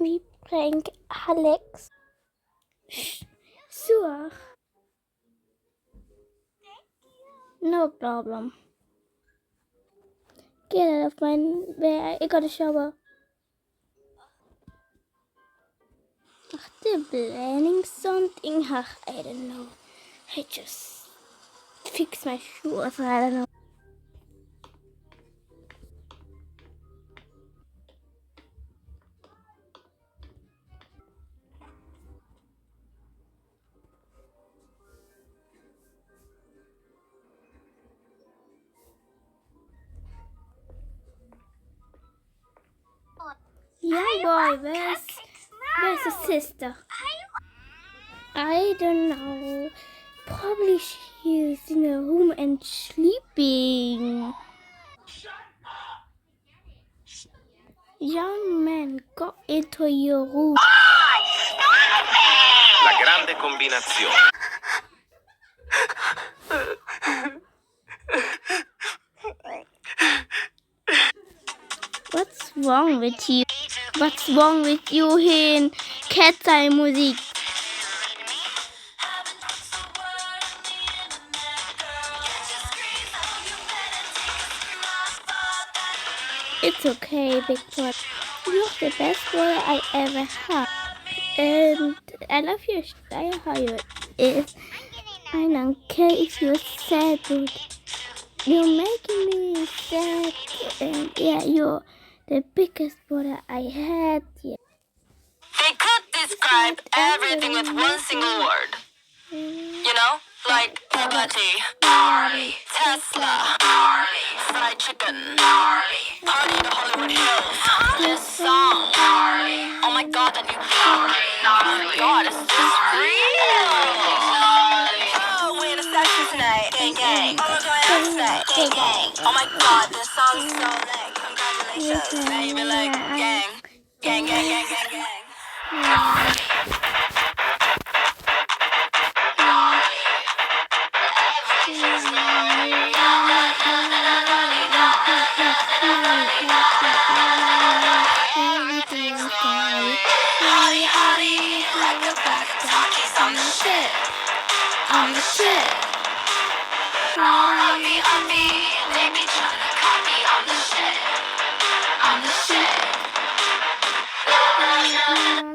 we prank Alex? Sure. No problem. Get out of my way. I got a shower. They're planning something. I don't know. I just fix my shoes. I don't know. Yeah, boy, where's the sister? I don't know. Probably she's in her room and sleeping. Young man, go into your room. La grande combinazione. What's wrong with you? What's wrong with you in Cat's Eye Musik? It's okay, Big Boy. You're the best boy I ever had. And I love your style, how you is. I don't care if you're sad, dude. You're making me sad. And yeah, you're the biggest brother I had. Yeah. They could describe everything with one single word. You know? Like Bugatti, Tesla, fried chicken, party in the Hollywood Hills. This song, oh my god, that new oh my god, it's just real. Oh, we're in a section tonight, gang gang. Oh, we're going out tonight, gang gang. Oh my god, this song's so lit. Congratulations. And you be like, gang, gang, gang, gang, gang, gang. On the ship. They be tryna copy on the shit. On the shit.